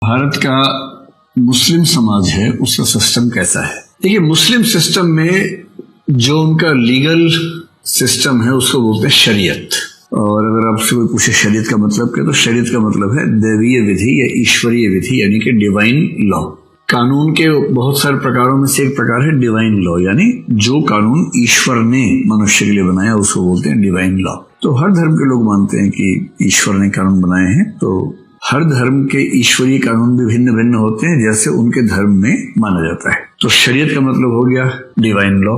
भारत का मुस्लिम समाज है उसका सिस्टम कैसा है। देखिए, मुस्लिम सिस्टम में जो उनका लीगल सिस्टम है उसको बोलते हैं शरीयत। और अगर आपसे कोई पूछे शरीयत का मतलब क्या, तो शरीयत का मतलब है दैवीय विधि या ईश्वरीय विधि, यानी कि डिवाइन लॉ। कानून के बहुत सारे प्रकारों में से एक प्रकार है डिवाइन लॉ, यानी जो कानून ईश्वर ने मनुष्य के लिए बनाया उसको बोलते हैं डिवाइन लॉ। तो हर धर्म के लोग मानते हैं कि ईश्वर ने कानून बनाए हैं, तो हर धर्म के ईश्वरीय कानून भी भिन्न भिन्न होते हैं जैसे उनके धर्म में माना जाता है। तो शरीयत का मतलब हो गया डिवाइन लॉ।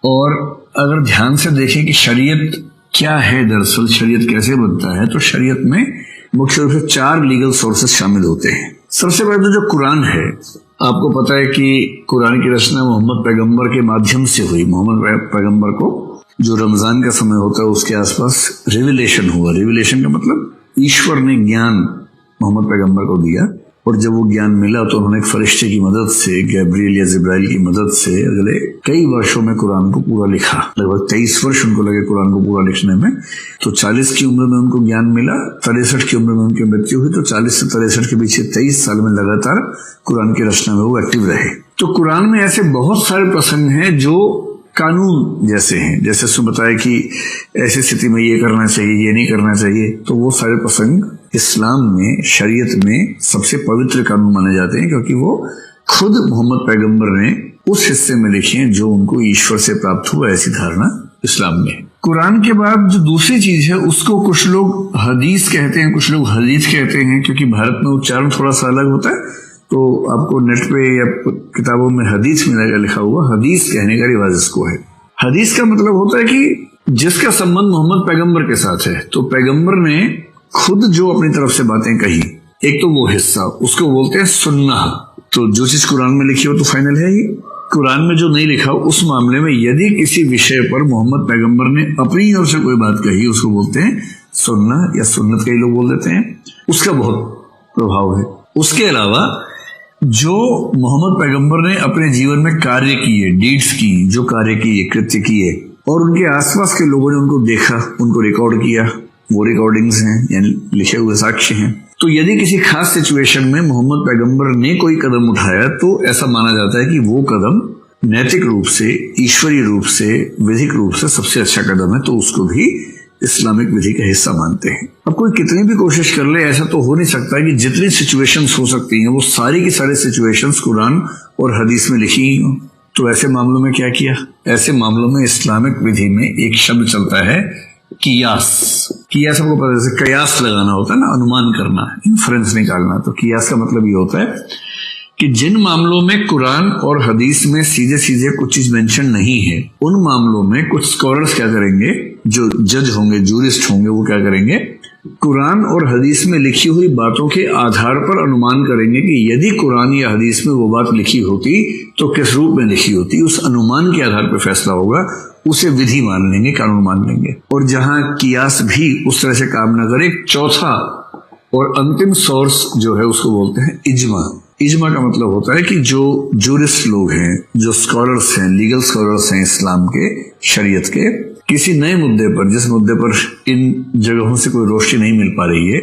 और अगर ध्यान से देखें कि शरीयत क्या है, दरअसल शरीयत कैसे बनता है, तो शरीयत में मुख्य रूप से 4 लीगल सोर्सेस शामिल होते हैं। सबसे पहले तो जो कुरान है, आपको पता है कि कुरान की रचना मोहम्मद पैगंबर के माध्यम से हुई। मोहम्मद पैगंबर को जो रमजान का समय होता है उसके आसपास रिविलेशन हुआ। रिविलेशन का मतलब ईश्वर ने ज्ञान मोहम्मद पैगंबर को दिया, और जब वो ज्ञान मिला तो उन्होंने एक फरिश्ते की मदद से, गैब्रियल या जिब्राइल की मदद से अगले कई वर्षों में कुरान को पूरा लिखा। लगभग 23 वर्ष उनको लगे कुरान को पूरा लिखने में। तो 40 की उम्र में उनको ज्ञान मिला, 63 की उम्र में उनकी मृत्यु हुई। तो 40 से 63 के पीछे 23 साल में लगातार कुरान की रचना में वो एक्टिव रहे। तो कुरान में ऐसे बहुत सारे प्रसंग हैं जो कानून जैसे हैं, जैसे उसमें बताया कि ऐसी स्थिति में ये करना चाहिए, ये नहीं करना चाहिए। तो वो सारे प्रसंग इस्लाम में, शरीयत में सबसे पवित्र कानून माने जाते हैं, क्योंकि वो खुद मोहम्मद पैगंबर ने उस हिस्से में लिखे हैं जो उनको ईश्वर से प्राप्त हुआ। ऐसी धारणा इस्लाम में। कुरान के बाद जो दूसरी चीज है उसको कुछ लोग हदीस कहते हैं, कुछ लोग हदीस कहते हैं, क्योंकि भारत में उच्चारण थोड़ा सा अलग होता है। तो आपको नेट पे या किताबों में हदीस मिलेगा लिखा हुआ। हदीस कहने का रिवाज इसको है। हदीस का मतलब होता है कि जिसका संबंध मोहम्मद पैगंबर के साथ है। तो पैगंबर ने खुद जो अपनी तरफ से बातें कही, एक तो वो हिस्सा, उसको बोलते हैं सुन्ना। तो जो चीज कुरान में लिखी हो तो फाइनल है ही। कुरान में जो नहीं लिखा उस मामले में यदि किसी विषय पर मोहम्मद पैगंबर ने अपनी ओर से कोई बात कही, उसको बोलते हैं सुन्ना या सुन्नत, कई लोग बोल देते हैं। उसका बहुत प्रभाव है। उसके अलावा जो मोहम्मद पैगंबर ने अपने जीवन में कार्य किए, डीड्स की, जो कार्य किए, कृत्य किए, और उनके आसपास के लोगों ने उनको देखा, उनको रिकॉर्ड किया, वो रिकॉर्डिंग्स हैं, यानी लिखे हुए साक्ष्य हैं। तो यदि किसी खास सिचुएशन में मोहम्मद पैगंबर ने कोई कदम उठाया तो ऐसा माना जाता है कि वो कदम नैतिक रूप से, ईश्वरीय रूप से, विधिक रूप से सबसे अच्छा कदम है। तो उसको भी इस्लामिक विधि का हिस्सा मानते हैं। अब कोई कितनी भी कोशिश कर ले, ऐसा तो हो नहीं सकता कि जितनी सिचुएशंस हो सकती हैं वो सारी की सारी सिचुएशंस कुरान और हदीस में लिखी ही हो। तो ऐसे मामलों में क्या किया? ऐसे मामलों में इस्लामिक विधि में एक शब्द चलता है कियास। कियास आपको पता है, कयास लगाना होता है ना, अनुमान करना, इन्फ्रेंस निकालना। तो कियास का मतलब ये होता है कि जिन मामलों में कुरान और हदीस में सीधे सीधे कुछ चीज मेंशन नहीं है, उन मामलों में कुछ स्कॉलर्स क्या करेंगे, जो जज होंगे, जूरिस्ट होंगे, वो क्या करेंगे, कुरान और हदीस में लिखी हुई बातों के आधार पर अनुमान करेंगे कि यदि कुरान या हदीस में वो बात लिखी होती तो किस रूप में लिखी होती। उस अनुमान के आधार पर फैसला होगा, उसे विधि मान लेंगे, कानून मान लेंगे। और जहां कियास भी उस तरह से काम न करे, चौथा और अंतिम सोर्स जो है उसको बोलते हैं इजमा। इजमा का मतलब होता है कि जो जूरिस्ट लोग हैं, जो स्कॉलर्स हैं, लीगल स्कॉलर्स हैं इस्लाम के, शरीयत के, किसी नए मुद्दे पर, जिस मुद्दे पर इन जगहों से कोई रोशनी नहीं मिल पा रही है,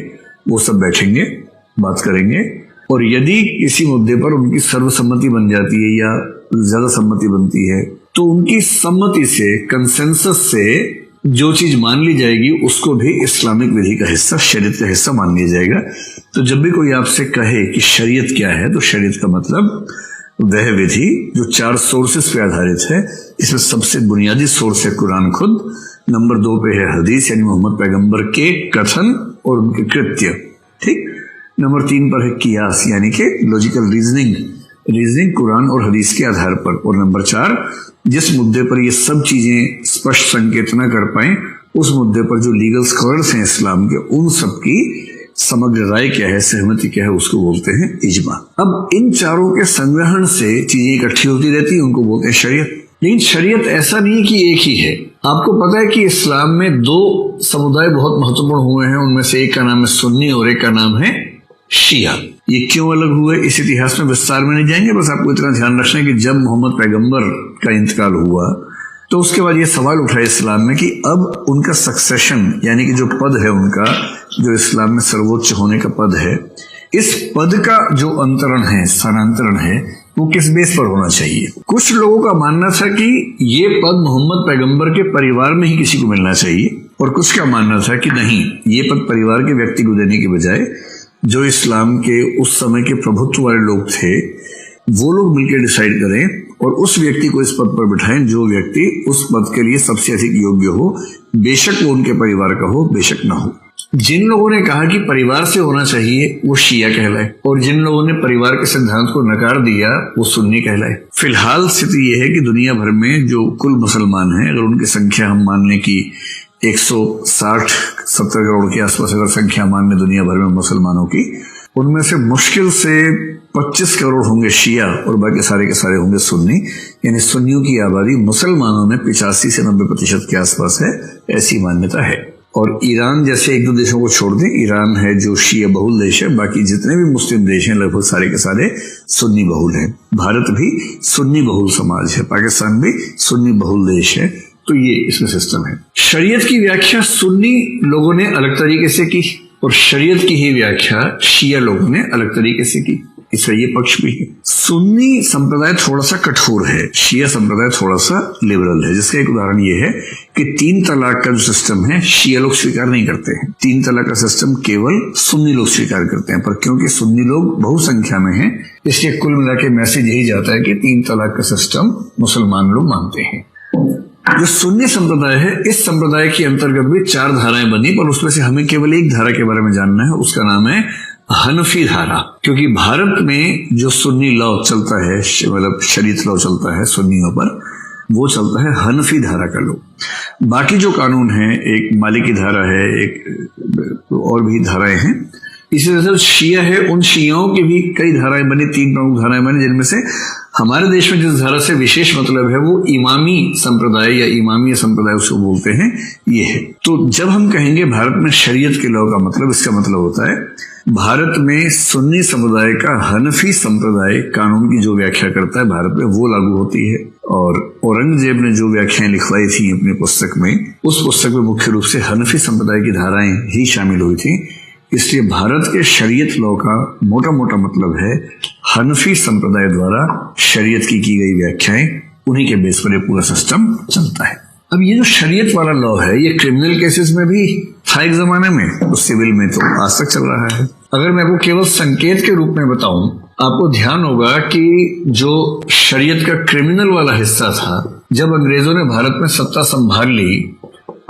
वो सब बैठेंगे, बात करेंगे। और यदि किसी मुद्दे पर उनकी सर्वसम्मति बन जाती है या ज्यादा सम्मति बनती है, तो उनकी सम्मति से, कंसेंसस से जो चीज मान ली जाएगी उसको भी इस्लामिक विधि का हिस्सा, शरीयत का हिस्सा मान लिया जाएगा। तो जब भी कोई आपसे कहे कि शरीयत क्या है, तो शरीयत का मतलब वह विधि जो 4 सोर्सेस पे आधारित है। इसमें सबसे बुनियादी सोर्स है कुरान खुद, नंबर 2 पे है हदीस, यानी मोहम्मद पैगंबर के कथन और उनके कृत्य, ठीक। नंबर 3 पर है कियास, यानी कि लॉजिकल रीजनिंग कुरान और हदीस के आधार पर। और नंबर 4, जिस मुद्दे पर ये सब चीजें स्पष्ट संकेत न कर पाए, उस मुद्दे पर जो लीगल स्कॉलर्स हैं इस्लाम के, उन सब की समग्र राय क्या है, सहमति क्या है, उसको बोलते हैं इजमा। अब इन चारों के संग्रहण से चीजें इकट्ठी होती रहती है, उनको बोलते हैं शरीयत। लेकिन शरीयत ऐसा नहीं कि एक ही है। आपको पता है कि इस्लाम में 2 समुदाय बहुत महत्वपूर्ण हुए हैं। उनमें से एक का नाम है सुन्नी और एक का नाम है शिया। ये क्यों अलग हुए, इस इतिहास में विस्तार में नहीं जाएंगे। बस आपको इतना ध्यान रखना है कि जब मोहम्मद पैगंबर का इंतकाल हुआ तो उसके बाद ये सवाल उठा इस्लाम में कि अब उनका सक्सेशन, यानी कि जो पद है उनका, जो इस्लाम में सर्वोच्च होने का पद है, इस पद का जो अंतरण है, स्थानांतरण है, वो किस बेस पर होना चाहिए। कुछ लोगों का मानना था कि ये पद मोहम्मद पैगंबर के परिवार में ही किसी को मिलना चाहिए, और कुछ का मानना था कि नहीं, ये पद परिवार के व्यक्ति को देने के बजाय जो इस्लाम के उस समय के प्रभुत्व वाले लोग थे वो लोग मिलकर डिसाइड करें और उस व्यक्ति को इस पद पर बिठाएं जो व्यक्ति उस पद के लिए सबसे अधिक योग्य हो, बेशक वो उनके परिवार का हो, बेशक ना हो। जिन लोगों ने कहा कि परिवार से होना चाहिए वो शिया कहलाए, और जिन लोगों ने परिवार के सिद्धांत को नकार दिया वो सुन्नी कहलाए। फिलहाल स्थिति यह है कि दुनिया भर में जो कुल मुसलमान हैं, अगर उनकी संख्या हम मान लें कि 160-70 करोड़ के आसपास अगर संख्या मान लें दुनिया भर में मुसलमानों की, उनमें से मुश्किल से 25 करोड़ होंगे शिया और बाकी सारे के सारे होंगे सुन्नी। यानी सुन्नियों की आबादी मुसलमानों में 85 से 90% के आसपास है, ऐसी मान्यता है। और ईरान जैसे एक दो देशों को छोड़ दें, ईरान है जो शिया बहुल देश है, बाकी जितने भी मुस्लिम देश हैं लगभग सारे के सारे सुन्नी बहुल हैं। भारत भी सुन्नी बहुल समाज है, पाकिस्तान भी सुन्नी बहुल देश है। तो ये इसमें सिस्टम है। शरीयत की व्याख्या सुन्नी लोगों ने अलग तरीके से की और शरीयत की ही व्याख्या शिया लोगों ने अलग तरीके से की, इसका ये पक्ष भी है। सुन्नी संप्रदाय थोड़ा सा कठोर है, शिया संप्रदाय थोड़ा सा लिबरल है, जिसका एक उदाहरण ये है कि 3 तलाक का जो सिस्टम है शिया लोग स्वीकार नहीं करते हैं। 3 तलाक का सिस्टम केवल सुन्नी लोग स्वीकार करते हैं, पर क्योंकि सुन्नी लोग बहुसंख्या में हैं, इसलिए कुल मिला के मैसेज यही जाता है कि 3 तलाक का सिस्टम मुसलमान लोग मानते हैं। जो सुन्नी संप्रदाय है, इस संप्रदाय के अंतर्गत भी 4 धाराएं बनी, पर उसमें से हमें केवल एक धारा के बारे में जानना है, उसका नाम है हनफी धारा। क्योंकि भारत में जो सुन्नी लॉ चलता है, मतलब शरीयत लॉ चलता है सुन्नियों पर, वो चलता है हनफी धारा का लॉ। बाकी जो कानून है, एक मालिकी धारा है, एक और भी धाराएं हैं। इसी तरह से शिया है, उन शियाओं की भी कई धाराएं बनी, 3 प्रमुख धाराएं बनी, जिनमें से हमारे देश में जिस धारा से विशेष मतलब है वो इमामी संप्रदाय या इमामी संप्रदाय उसको बोलते हैं, ये है। तो जब हम कहेंगे भारत में शरीयत के लॉ का मतलब, इसका मतलब होता है भारत में सुन्नी संप्रदाय का हनफी संप्रदाय कानून की जो व्याख्या करता है भारत में वो लागू होती है। और औरंगजेब ने जो व्याख्याएं लिखवाई थी अपनी पुस्तक में, उस पुस्तक में मुख्य रूप से हनफी संप्रदाय की धाराएं ही शामिल हुई थी। इसलिए भारत के शरीयत लॉ का मोटा मोटा मतलब है हनफी संप्रदाय द्वारा शरीयत की गई व्याख्याएं, उन्हीं के बेस पर ये पूरा सिस्टम चलता है। अब ये जो शरीयत वाला लॉ है, ये क्रिमिनल केसेस में भी था एक जमाने में, तो सिविल में तो आज तक चल रहा है। अगर मैं आपको केवल संकेत के रूप में बताऊं, आपको ध्यान होगा कि जो शरीयत का क्रिमिनल वाला हिस्सा था, जब अंग्रेजों ने भारत में सत्ता संभाल ली,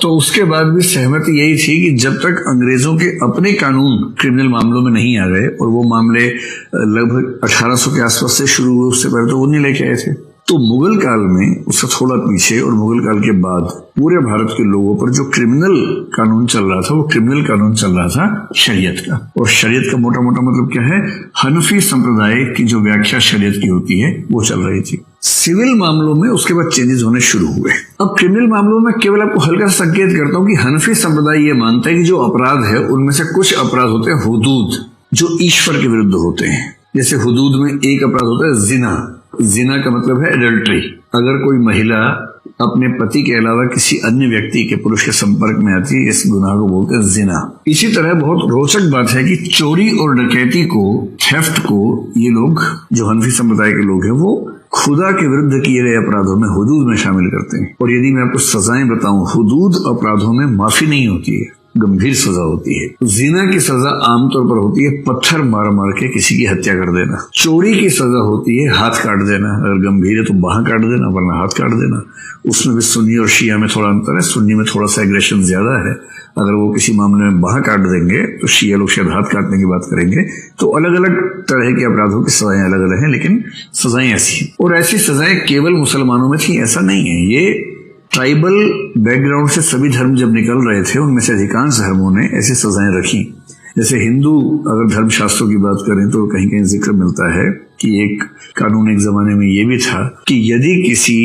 तो उसके बाद भी सहमति यही थी कि जब तक अंग्रेजों के अपने कानून क्रिमिनल मामलों में नहीं आ गए, और वो मामले लगभग 1800 के आसपास से शुरू हुए, उससे पहले तो वो नहीं लेके आए थे, तो मुगल काल में, उससे थोड़ा पीछे और मुगल काल के बाद पूरे भारत के लोगों पर जो क्रिमिनल कानून चल रहा था, वो क्रिमिनल कानून चल रहा था शरीयत का। और शरीयत का मोटा मोटा मतलब क्या है, हनफी संप्रदाय की जो व्याख्या शरीयत की होती है वो चल रही थी। सिविल मामलों में उसके बाद चेंजेस होने शुरू हुए। अब क्रिमिनल मामलों में केवल आपको हल्का सा संकेत करता हूं कि हनफी संप्रदाय ये मानता है कि जो अपराध है उनमें से कुछ अपराध होते हैं हुदूद, जो ईश्वर के विरुद्ध होते हैं। जैसे हुदूद में एक अपराध होता है जिना। जिना का मतलब है एडल्ट्री। अगर कोई महिला अपने पति के अलावा किसी अन्य व्यक्ति के, पुरुष के संपर्क में आती है, इस गुनाह को बोलते हैं जिना। इसी तरह बहुत रोचक बात है कि चोरी और डकैती को, थेफ्ट को, ये लोग जो हनफी संप्रदाय के लोग हैं वो खुदा के विरुद्ध किए गए अपराधों में, हुदूद में शामिल करते हैं। और यदि मैं आपको सजाएं बताऊं, हुदूद अपराधों में माफी नहीं होती है, गंभीर सजा होती है। जिना की सजा आमतौर पर होती है पत्थर मार मार के किसी की हत्या कर देना। चोरी की सजा होती है हाथ काट देना, अगर गंभीर है तो बाह काट देना, वरना हाथ काट देना। उसमें भी सुन्नी और शिया में थोड़ा अंतर है, सुन्नी में थोड़ा सा एग्रेशन ज्यादा है। अगर वो किसी मामले में बाह काट देंगे तो शिया लोग शायद हाथ काटने की बात करेंगे। तो अलग अलग तरह के अपराधों की सजाएं अलग अलग हैं, लेकिन सजाएं ऐसी हैं। और ऐसी सजाएं केवल मुसलमानों में थी ऐसा नहीं है। ये ट्राइबल बैकग्राउंड से सभी धर्म जब निकल रहे थे, उनमें से अधिकांश धर्मों ने ऐसी सजाएं रखी। जैसे हिंदू अगर धर्मशास्त्रों की बात करें तो कहीं कहीं जिक्र मिलता है कि एक कानून एक जमाने में ये भी था कि यदि किसी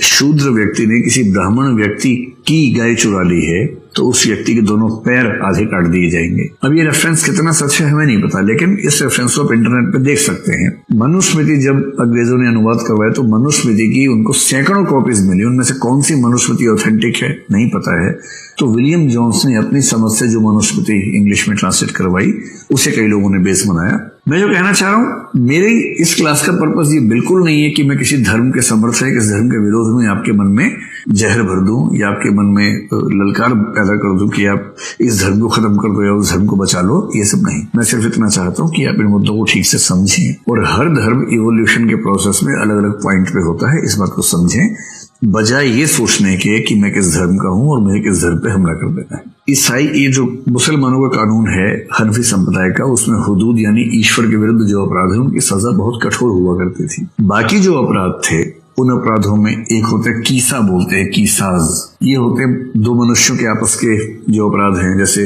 शूद्र व्यक्ति ने किसी ब्राह्मण व्यक्ति की गाय चुरा ली है तो उस व्यक्ति के दोनों पैर आधे काट दिए जाएंगे। अब ये रेफरेंस कितना सच है हमें नहीं पता, लेकिन इस रेफरेंस को आप इंटरनेट पे देख सकते हैं। मनुस्मृति जब अंग्रेजों ने अनुवाद करवाया तो मनुस्मृति की उनको सैकड़ों कॉपीज मिली, उनमें से कौन सी मनुस्मृति ऑथेंटिक है नहीं पता है। तो विलियम जोन्स ने अपनी समझ से जो मनुस्मृति इंग्लिश में ट्रांसलेट करवाई उसे कई लोगों ने बेस बनाया। मैं जो कहना चाह रहा हूं, मेरी इस क्लास का पर्पस ये बिल्कुल नहीं है कि मैं किसी धर्म के समर्थन या किसी धर्म के विरोध में आपके मन में जहर भर दूं या आपके मन में ललकार पैदा कर दूं कि आप इस धर्म को खत्म कर दो या उस धर्म को बचा लो। ये सब नहीं, मैं सिर्फ इतना चाहता हूं कि आप इन मुद्दों को ठीक से समझें और हर धर्म इवोल्यूशन के प्रोसेस में अलग अलग पॉइंट पे होता है, इस बात को समझें, बजाय ये सोचने के कि मैं किस धर्म का हूं और मुझे किस धर्म पे हमला कर देना है। ईसाई, ये जो मुसलमानों का कानून है हनफी संप्रदाय का, उसमें हुदूद यानी ईश्वर के विरुद्ध जो अपराध है उनकी सजा बहुत कठोर हुआ करती थी। बाकी जो अपराध थे उन अपराधों में एक होते हैं कीसा, बोलते हैं कीसाज, ये होते हैं दो मनुष्यों के आपस के जो अपराध हैं, जैसे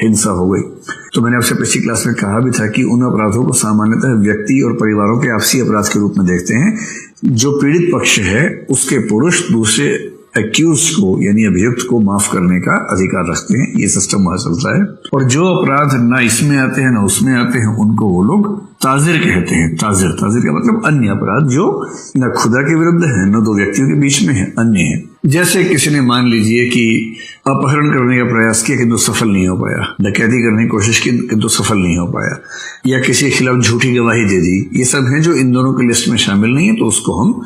हिंसा हो गई। तो मैंने आपसे पिछली क्लास में कहा भी था कि उन अपराधों को सामान्यतः व्यक्ति और परिवारों के आपसी अपराध के रूप में देखते हैं। जो पीड़ित पक्ष है उसके पुरुष दूसरे एक्यूज को यानी अभियुक्त को माफ करने का अधिकार रखते हैं, ये सिस्टम वहां चलता है। और जो अपराध ना इसमें आते हैं ना उसमें आते हैं उनको वो लोग ताजिर कहते हैं। ताजिर का मतलब अन्य अपराध जो न खुदा के विरुद्ध है न दो व्यक्तियों के बीच में है, अन्य है। जैसे किसी ने मान लीजिए कि अपहरण करने का प्रयास किया किंतु सफल नहीं हो पाया, डकैती करने की कोशिश की किंतु सफल नहीं हो पाया, या किसी के खिलाफ झूठी गवाही दे दी, ये सब है जो इन दोनों की लिस्ट में शामिल नहीं है, तो उसको हम